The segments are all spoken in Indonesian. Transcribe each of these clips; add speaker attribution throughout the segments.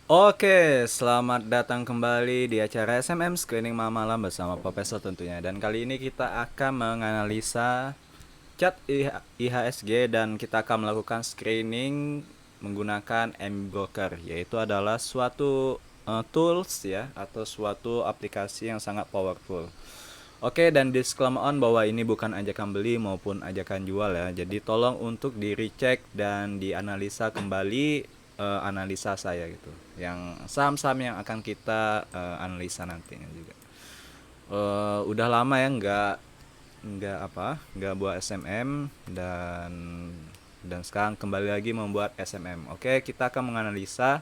Speaker 1: Oke, selamat datang kembali di acara SMM Screening Malam bersama Profesor tentunya. Dan kali ini kita akan menganalisa chat IHSG dan kita akan melakukan screening menggunakan mBroker, yaitu adalah suatu tools ya atau suatu aplikasi yang sangat powerful. Oke, dan disclaimer on bahwa ini bukan ajakan beli maupun ajakan jual ya. Jadi tolong untuk di recheck dan dianalisa kembali analisa saya gitu. Yang saham-saham yang akan kita analisa nantinya juga. Udah lama ya nggak buat SMM dan sekarang kembali lagi membuat SMM. Oke, kita akan menganalisa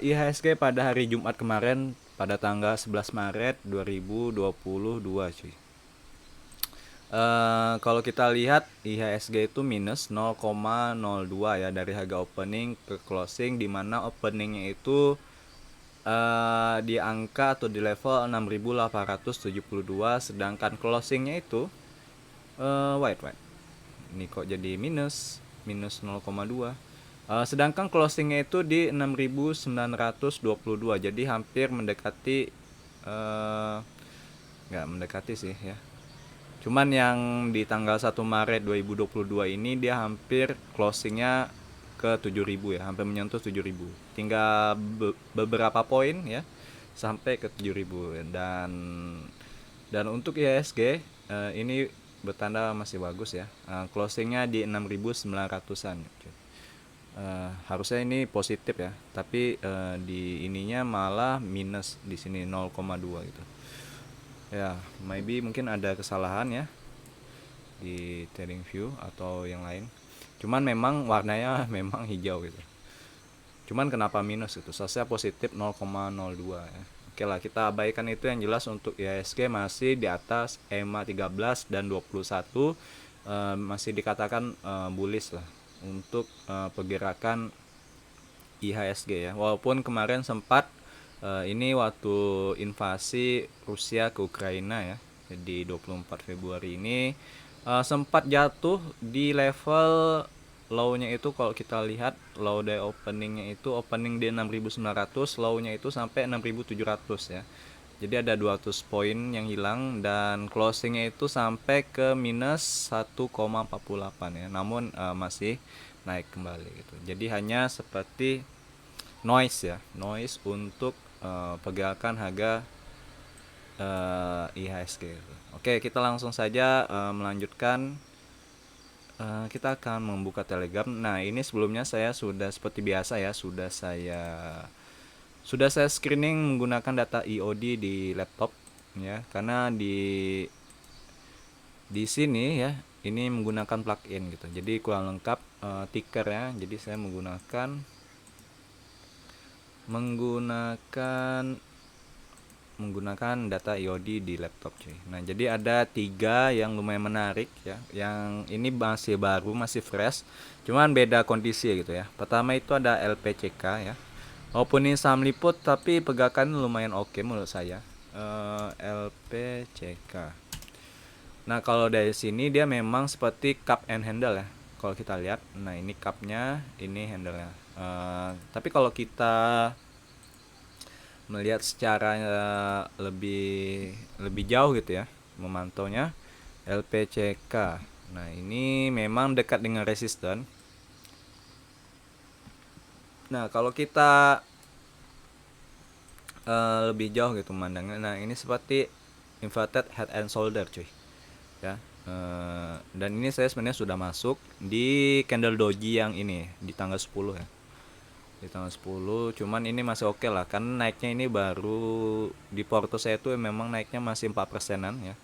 Speaker 1: IHSG pada hari Jumat kemarin pada tanggal 11 Maret 2022 cuy. Kalau kita lihat IHSG itu minus 0,02 ya dari harga opening ke closing, di mana openingnya itu di angka atau di level 6.872, sedangkan closingnya itu wait ini kok jadi minus 0,2. Sedangkan closingnya itu di 6.922, jadi hampir mendekati nggak mendekati sih ya. Cuman yang di tanggal 1 Maret 2022 ini dia hampir closingnya ke 7.000 ya, hampir menyentuh 7.000. Tinggal beberapa poin ya sampai ke 7.000. Dan untuk IHSG ini bertanda masih bagus ya. Closingnya di 6.900-an. Harusnya ini positif ya, tapi di ininya malah minus di sini 0,2 gitu. Ya, maybe mungkin ada kesalahan ya di trading view atau yang lain. Cuman memang warnanya memang hijau gitu. Cuman kenapa minus itu? Seharusnya positif 0,02 ya. Oke lah, kita abaikan itu. Yang jelas untuk IHSG masih di atas EMA 13 dan 21, masih dikatakan bullish lah untuk pergerakan IHSG ya. Walaupun kemarin sempat ini waktu invasi Rusia ke Ukraina ya, di 24 Februari ini sempat jatuh di level low-nya itu. Kalau kita lihat low day openingnya itu opening di 6.900, low-nya itu sampai 6.700 ya. Jadi ada 200 poin yang hilang dan closingnya itu sampai ke minus 1,48 ya. Namun masih naik kembali gitu. Jadi hanya seperti noise ya, noise untuk pergerakan harga IHSG gitu. Oke, kita langsung saja melanjutkan. Kita akan membuka Telegram. Nah, ini sebelumnya saya sudah seperti biasa ya, sudah saya screening menggunakan data IOD di laptop ya, karena di sini ya ini menggunakan plugin gitu. Jadi kurang lengkap ticker ya. Jadi saya menggunakan data IOD di laptop cuy. Nah, jadi ada 3 yang lumayan menarik ya. Yang ini masih baru, masih fresh. Cuman beda kondisi gitu ya. Pertama itu ada LPCK ya. Walaupun ini saham liput tapi pergerakan lumayan oke menurut saya. LPCK. Nah, kalau dari sini dia memang seperti cup and handle ya. Kalau kita lihat, nah ini cupnya, ini handle-nya. Tapi kalau kita melihat secara lebih lebih jauh gitu ya, memantaunya LPCK. Nah, ini memang dekat dengan resisten. Nah, kalau kita lebih jauh gitu memandangnya, nah ini seperti inverted head and shoulder cuy ya. Dan ini saya sebenarnya sudah masuk di candle doji yang ini di tanggal 10 ya, di tanggal 10. Cuman ini masih oke lah karena naiknya ini baru di porto saya itu memang naiknya masih 4%-an ya.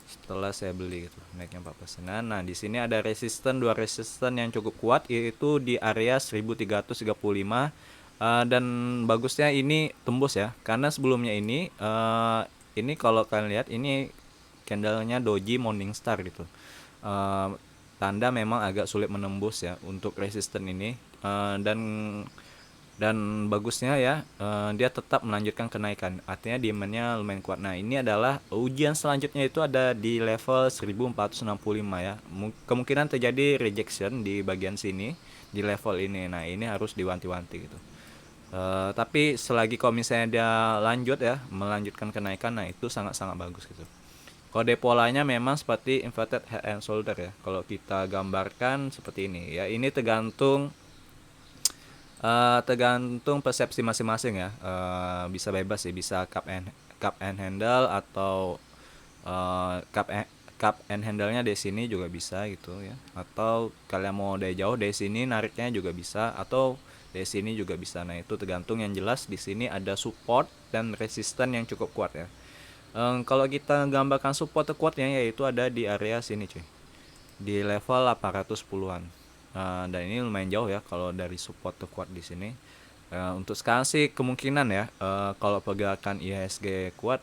Speaker 1: Setelah saya beli gitu naiknya 4%-an. Nah, di sini ada dua resisten yang cukup kuat, yaitu di area 1335. Dan bagusnya ini tembus ya, karena sebelumnya ini kalau kalian lihat ini candlenya doji Morningstar gitu. Tanda memang agak sulit menembus ya untuk resisten ini. Dan bagusnya ya dia tetap melanjutkan kenaikan, artinya demandnya lumayan kuat. Nah, ini adalah ujian selanjutnya itu ada di level 1465 ya. Kemungkinan terjadi rejection di bagian sini di level ini. Nah, ini harus diwanti-wanti gitu. Tapi selagi kalau misalnya dia lanjut ya, melanjutkan kenaikan, nah itu sangat-sangat bagus gitu. Kode polanya memang seperti inverted head and shoulder ya. Kalau kita gambarkan seperti ini ya, ini tergantung persepsi masing-masing ya. Bisa bebas sih, bisa cup and handle atau cup and handle-nya dari sini juga bisa gitu ya. Atau kalian mau dari jauh dari sini nariknya juga bisa, atau dari sini juga bisa. Nah, itu tergantung, yang jelas di sini ada support dan resisten yang cukup kuat ya. Kalau kita gambarkan support terkuatnya yaitu ada di area sini cuy. Di level 810-an. Dan ini lumayan jauh ya kalau dari support terkuat di sini. Untuk sekarang sih kemungkinan ya, kalau pergerakan IHSG kuat,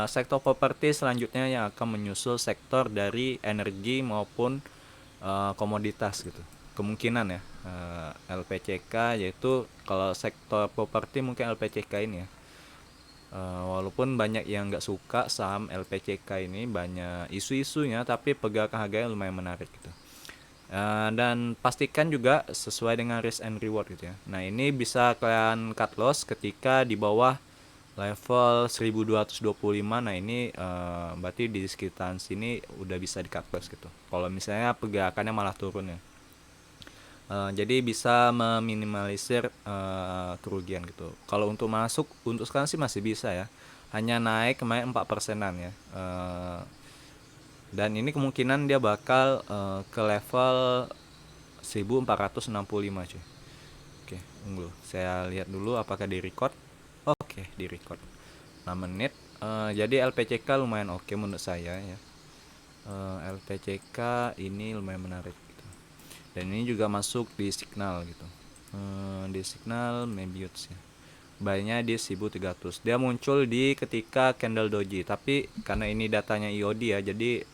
Speaker 1: sektor properti selanjutnya yang akan menyusul sektor dari energi maupun komoditas gitu. Kemungkinan ya, LPCK, yaitu kalau sektor properti mungkin LPCK ini ya. Walaupun banyak yang nggak suka saham LPCK ini, banyak isu-isunya, tapi pergerakan harganya lumayan menarik gitu. Dan pastikan juga sesuai dengan risk and reward gitu ya. Nah, ini bisa kalian cut loss ketika di bawah level 1225. Nah, ini berarti di sekitar sini udah bisa di cut loss gitu. Kalau misalnya pergerakannya malah turun ya. Jadi bisa meminimalisir kerugian gitu. Kalau untuk masuk untuk sekarang sih masih bisa ya. Hanya naik kemarin 4%-an ya. Dan ini kemungkinan dia bakal ke level 1465 cuy. Oke, tunggu. Saya lihat dulu apakah di record. Oke, di record. 6 menit. Jadi LPCK lumayan oke menurut saya ya. LPCK ini lumayan menarik gitu. Dan ini juga masuk di signal gitu. Di signal Mebius ya. Buy-nya di 1300. Dia muncul di ketika candle doji, tapi karena ini datanya IOD ya, jadi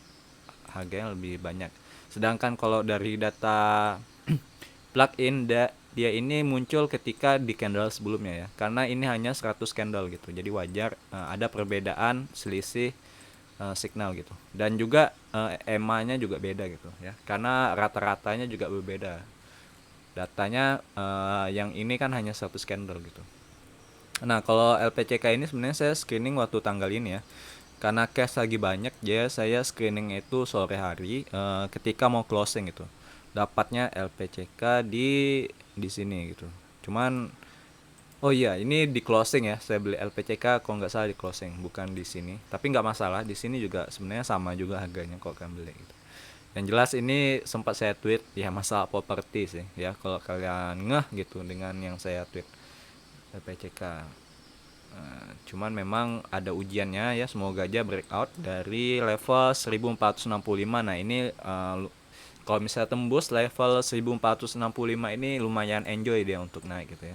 Speaker 1: harganya lebih banyak. Sedangkan kalau dari data plugin dia ini muncul ketika di candle sebelumnya ya, karena ini hanya 100 candle gitu, jadi wajar ada perbedaan selisih signal gitu. Dan juga EMA nya juga beda gitu ya, karena rata-ratanya juga berbeda datanya. Yang ini kan hanya 100 candle gitu. Nah, kalau LPCK ini sebenarnya saya screening waktu tanggal ini ya, karena cash lagi banyak, jadi saya screening itu sore hari ketika mau closing gitu. Dapatnya LPCK di sini gitu. Cuman oh iya, ini di closing ya. Saya beli LPCK kalau nggak salah di closing, bukan di sini. Tapi nggak masalah, di sini juga sebenarnya sama juga harganya kalau kalian beli gitu. Yang jelas ini sempat saya tweet ya, masalah properti sih ya, kalau kalian ngeh gitu dengan yang saya tweet LPCK. Cuman memang ada ujiannya ya, semoga aja breakout dari level 1465. Nah, ini kalau misalnya tembus level 1465 ini lumayan enjoy dia untuk naik gitu ya.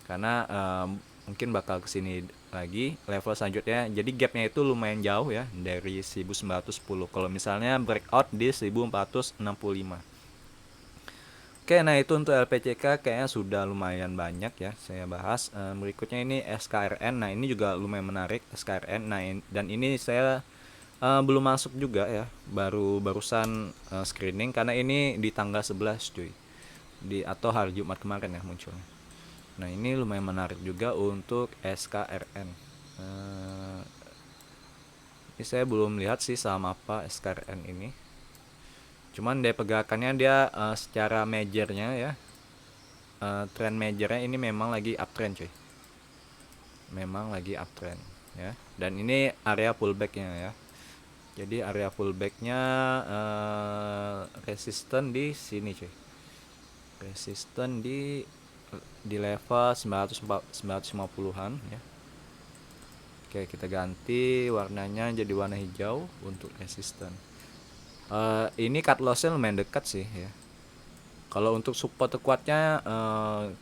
Speaker 1: Karena mungkin bakal kesini lagi level selanjutnya. Jadi gapnya itu lumayan jauh ya dari 1910 kalau misalnya breakout di 1465. Oke, nah itu untuk LPCK kayaknya sudah lumayan banyak ya saya bahas. Berikutnya ini SKRN. Nah, ini juga lumayan menarik SKRN. Nah, dan ini saya belum masuk juga ya. Barusan screening karena ini di tanggal 11 cuy. Atau hari Jumat kemarin ya munculnya. Nah, ini lumayan menarik juga untuk SKRN. Ini saya belum lihat sih saham apa SKRN ini. Cuman dari pergerakannya dia secara majornya ya, trend majornya ini memang lagi uptrend cuy. Memang lagi uptrend ya. Dan ini area pullbacknya ya. Jadi area pullbacknya resisten di sini cuy. Resisten di level 950-an ya. Oke, kita ganti warnanya jadi warna hijau untuk resisten. Ini cut lossnya lumayan dekat sih ya. Kalau untuk support terkuatnya,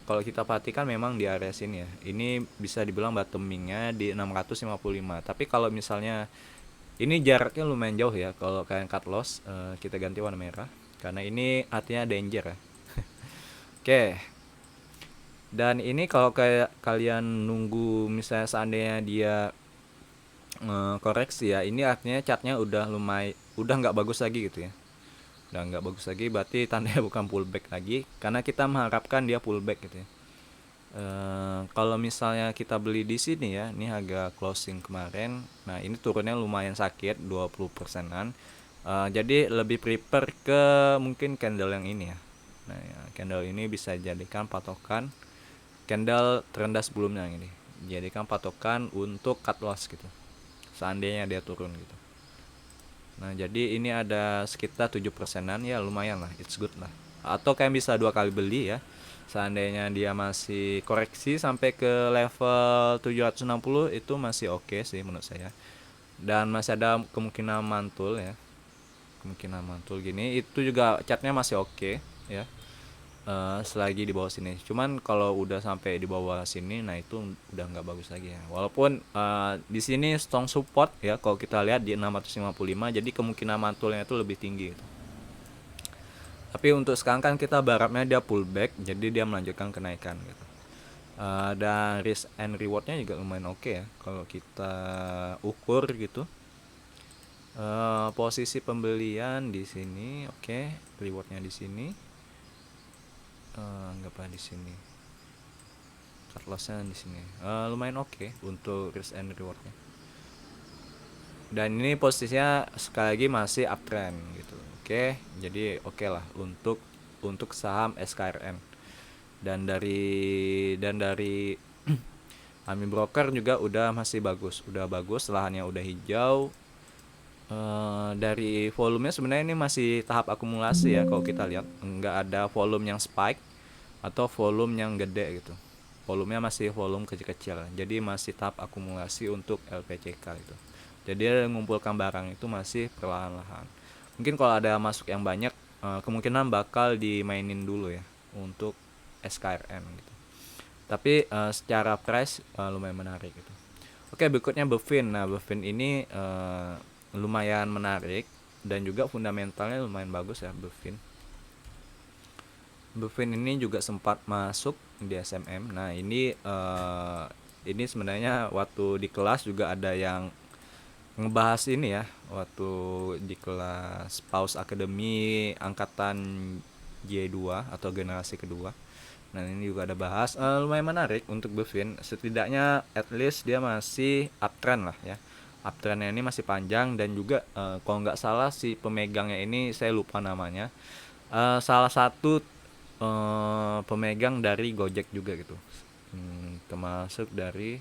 Speaker 1: kalau kita perhatikan memang di area sini ya. Ini bisa dibilang bottomingnya di 655. Tapi kalau misalnya ini jaraknya lumayan jauh ya. Kalau kalian cut loss, kita ganti warna merah karena ini artinya danger ya. Oke. Dan ini kalau kayak kalian nunggu misalnya seandainya dia koreksi ya, ini artinya chartnya udah nggak bagus lagi gitu ya. Udah nggak bagus lagi, berarti tandanya bukan pullback lagi, karena kita mengharapkan dia pullback gitu ya. Kalau misalnya kita beli di sini ya, ini harga closing kemarin. Nah, ini turunnya lumayan sakit, 20%-an. Jadi lebih prefer ke mungkin candle yang ini ya. Nah, ya, candle ini bisa jadikan patokan, candle terendah sebelumnya yang ini. Jadikan patokan untuk cut loss gitu. Seandainya dia turun gitu. Nah, jadi ini ada sekitar 7%-an, ya lumayan lah, it's good lah. Atau kalian bisa 2 kali beli ya. Seandainya dia masih koreksi sampai ke level 760 itu masih oke sih menurut saya. Dan masih ada kemungkinan mantul ya. Kemungkinan mantul gini itu juga catnya masih oke ya. Selagi di bawah sini. Cuman kalau udah sampai di bawah sini, nah itu udah nggak bagus lagi ya. Walaupun di sini strong support ya, kalau kita lihat di 655, jadi kemungkinan mantulnya itu lebih tinggi gitu. Tapi untuk sekarang kan kita berharapnya dia pullback, jadi dia melanjutkan kenaikan gitu. Dan risk and rewardnya juga lumayan oke ya kalau kita ukur gitu. Posisi pembelian di sini oke, rewardnya di sini. Anggaplah di sini. Cut lossnya di sini. Lumayan oke untuk risk and rewardnya. Dan ini posisinya sekali lagi masih uptrend gitu. Oke, jadi oke lah untuk saham SKRN. Dan dari Ami Broker juga udah masih bagus, lahannya udah hijau. Dari volumenya sebenarnya ini masih tahap akumulasi ya, kalau kita lihat nggak ada volume yang spike atau volume yang gede gitu. Volumenya masih volume kecil-kecil, jadi masih tahap akumulasi untuk LPCK itu. Jadi dia mengumpulkan barang itu masih perlahan-lahan. Mungkin kalau ada masuk yang banyak, kemungkinan bakal dimainin dulu ya untuk SKRN gitu. Tapi secara price lumayan menarik gitu. Oke, berikutnya Bevin. Nah, Bevin ini lumayan menarik dan juga fundamentalnya lumayan bagus ya Bevin. Bevin ini juga sempat masuk di SMM. Nah, ini sebenarnya waktu di kelas juga ada yang ngebahas ini ya, waktu di kelas Paus Academy angkatan J2 atau generasi kedua. Nah, ini juga ada bahas, lumayan menarik untuk Bevin. Setidaknya at least dia masih uptrend lah ya. Uptrendnya ini masih panjang dan juga kalau nggak salah si pemegangnya ini saya lupa namanya. Salah satu pemegang dari Gojek juga gitu. Termasuk dari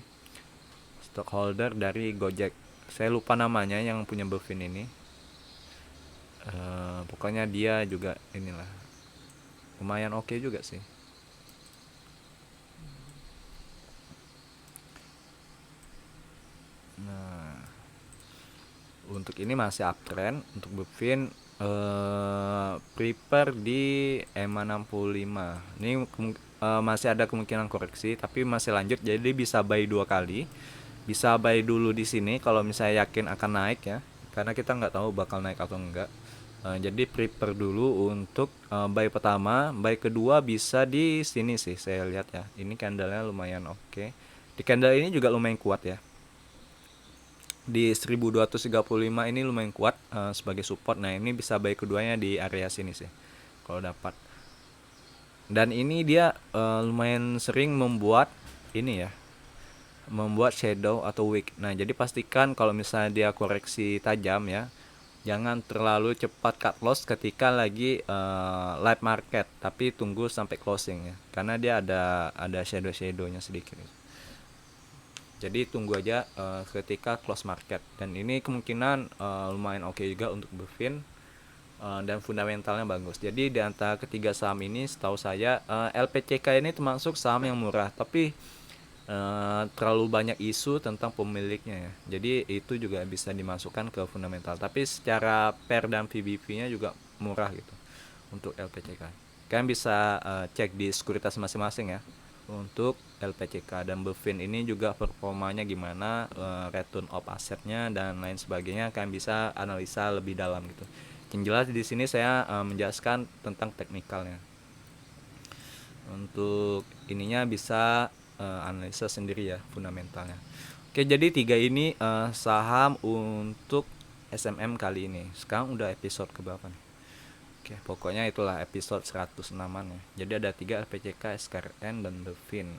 Speaker 1: stockholder dari Gojek. Saya lupa namanya yang punya Bevin ini. Pokoknya dia juga inilah lumayan oke juga sih. Nah, untuk ini masih uptrend untuk Bevin, prepare di EMA 65. Ini masih ada kemungkinan koreksi tapi masih lanjut, jadi bisa buy 2 kali. Bisa buy dulu di sini kalau misalnya yakin akan naik ya, karena kita nggak tahu bakal naik atau enggak. Jadi prepare dulu untuk buy pertama, buy kedua bisa di sini sih saya lihat ya. Ini candlenya lumayan oke. Di candle ini juga lumayan kuat ya. Di 1235 ini lumayan kuat sebagai support. Nah, ini bisa buy keduanya di area sini sih kalau dapat. Dan ini dia lumayan sering membuat ini ya, membuat shadow atau wick. Nah, jadi pastikan kalau misalnya dia koreksi tajam ya, jangan terlalu cepat cut loss ketika lagi live market, tapi tunggu sampai closing ya, karena dia ada shadownya sedikit. Jadi tunggu aja ketika close market. Dan ini kemungkinan lumayan oke juga untuk Bevin, dan fundamentalnya bagus. Jadi di antara ketiga saham ini setahu saya LPCK ini termasuk saham yang murah, tapi terlalu banyak isu tentang pemiliknya ya. Jadi itu juga bisa dimasukkan ke fundamental. Tapi secara PER dan VBP-nya juga murah gitu untuk LPCK. Kalian bisa cek di sekuritas masing-masing ya untuk LPCK. Dan Bevin ini juga performanya gimana, return of asetnya dan lain sebagainya, kalian bisa analisa lebih dalam gitu. Yang jelas di sini saya menjelaskan tentang teknikalnya. Untuk ininya bisa analisa sendiri ya fundamentalnya. Oke, jadi 3 ini saham untuk SMM kali ini. Sekarang udah episode keberapa nih? Oke, pokoknya itulah episode 106-an ya. Jadi ada 3 LPCK, SKRN dan Bevin.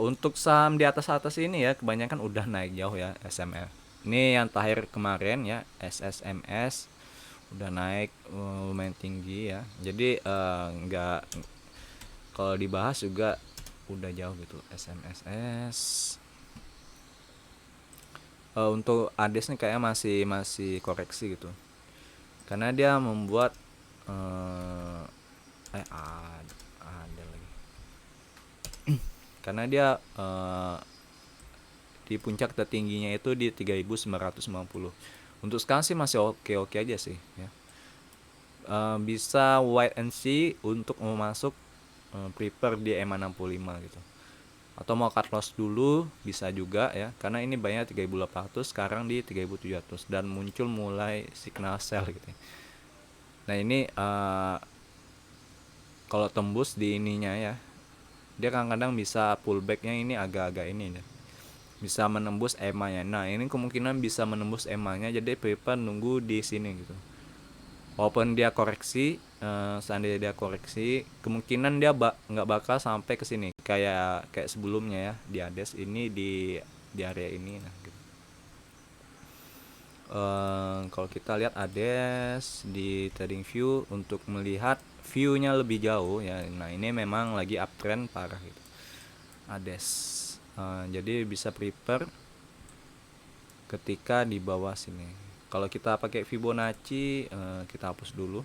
Speaker 1: Untuk saham di atas-atas ini ya kebanyakan udah naik jauh ya SMR. Ini yang terakhir kemarin ya SSMS udah naik lumayan tinggi ya. Jadi nggak, kalau dibahas juga udah jauh gitu SMSS. Untuk Ades nih kayaknya masih masih koreksi gitu. Karena dia membuat eh ada lagi. Karena dia di puncak tertingginya itu di 3.990. Untuk sekarang sih masih oke-oke aja sih ya. Bisa wait and see untuk mau masuk, prepare di EMA 65 gitu. Atau mau cut loss dulu bisa juga ya, karena ini banyak 3.800 sekarang di 3.700 dan muncul mulai signal sell gitu ya. Nah ini kalau tembus di ininya ya, dia kadang-kadang bisa pullbacknya ini agak-agak ini ya, bisa menembus EMA-nya. Nah ini kemungkinan bisa menembus EMA-nya, jadi prepare nunggu di sini gitu. Walaupun dia koreksi, seandainya dia koreksi, kemungkinan dia nggak bakal sampai ke sini kayak sebelumnya ya di Ades ini di area ini. Nah, gitu. Kalau kita lihat Ades di TradingView untuk melihat view-nya lebih jauh ya. Nah ini memang lagi uptrend parah gitu Ades. Jadi bisa prepare ketika di bawah sini. Kalau kita pakai Fibonacci, kita hapus dulu.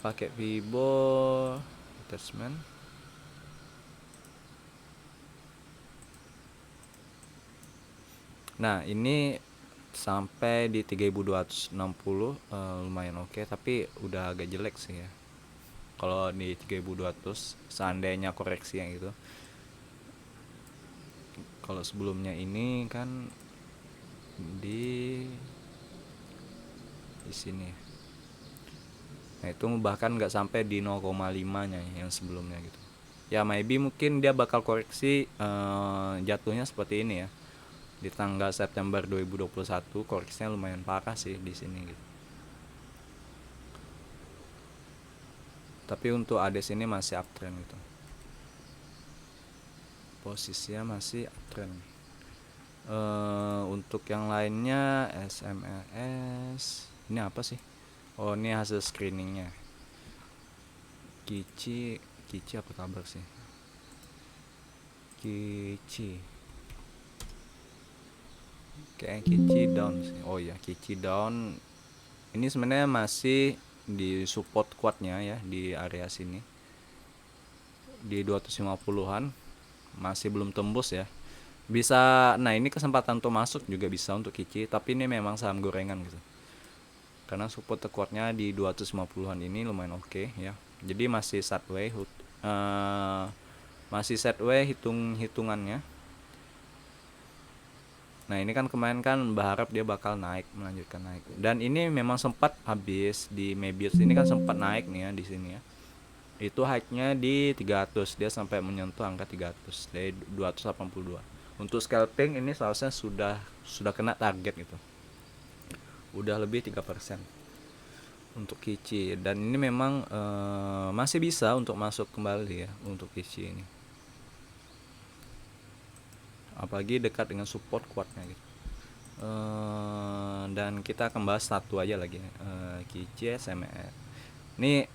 Speaker 1: Pakai Fibo attachment. Nah ini sampai di 3.260, lumayan oke, tapi udah agak jelek sih ya kalau di 3.200 seandainya koreksi yang itu. Kalau sebelumnya ini kan di sini, nah itu bahkan nggak sampai di 0,5 nya yang sebelumnya gitu ya. Maybe mungkin dia bakal koreksi, jatuhnya seperti ini ya di tanggal September 2021. Koreksinya lumayan parah sih di sini gitu. Tapi untuk Ades ini masih uptrend gitu, posisinya masih uptrend. Untuk yang lainnya SMLS ini apa sih? Oh ini hasil screeningnya. Kici apa kabar sih? Kici kayak Kici down sih. Oh ya Kici down. Ini sebenarnya masih di support kuatnya ya di area sini di 250-an, masih belum tembus ya. Bisa, nah ini kesempatan untuk masuk juga bisa untuk Kici, tapi ini memang saham gorengan gitu. Karena support terkuatnya di 250-an ini lumayan oke ya. Jadi masih sideways, masih sideways hitungannya. Nah ini kan kemarin kan berharap dia bakal naik, melanjutkan naik. Dan ini memang sempat habis di Mebius ini kan sempat naik nih ya di sini ya. Itu high-nya di 300, dia sampai menyentuh angka 300 dari 282. Untuk scalping ini seharusnya sudah kena target gitu. Udah lebih 3% untuk Kici, dan ini memang masih bisa untuk masuk kembali ya untuk Kici ini. Apalagi dekat dengan support kuatnya gitu. Dan kita akan bahas satu aja lagi, Kici SMR. Ini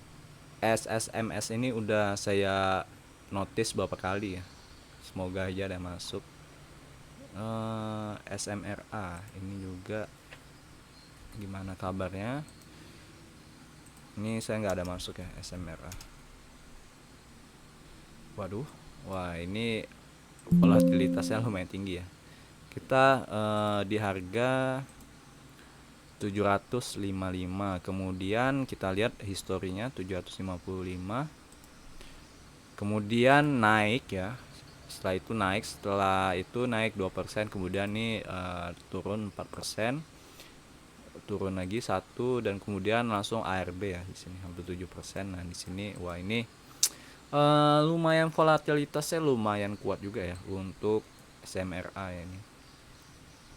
Speaker 1: SSMS ini udah saya notice beberapa kali ya. Semoga aja ada masuk. SMRA ini juga gimana kabarnya? Ini saya nggak ada masuk ya SMRA. Waduh, wah ini volatilitasnya lumayan tinggi ya. Kita di harga 755, kemudian kita lihat historinya 755, kemudian naik ya. Setelah itu naik 2%, kemudian nih turun 4%, turun lagi 1, dan kemudian langsung ARB ya di sini hampir 7%. Nah di sini wah ini lumayan volatilitasnya lumayan kuat juga ya untuk SMRA ini.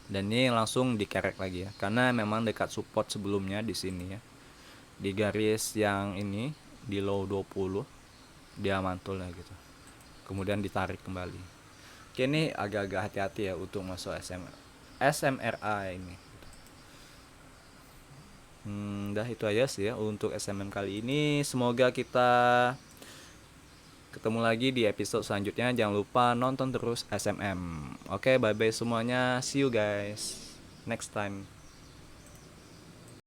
Speaker 1: Dan ini langsung dikerek lagi ya, karena memang dekat support sebelumnya di sini ya, di garis yang ini di low 20. dia mantul lah gitu, kemudian ditarik kembali. Oke, ini agak-agak hati-hati ya untuk masuk SMRA ini. Dah itu aja sih ya untuk SMM kali ini. Semoga kita ketemu lagi di episode selanjutnya. Jangan lupa nonton terus SMM. Oke, bye bye semuanya. See you guys next time.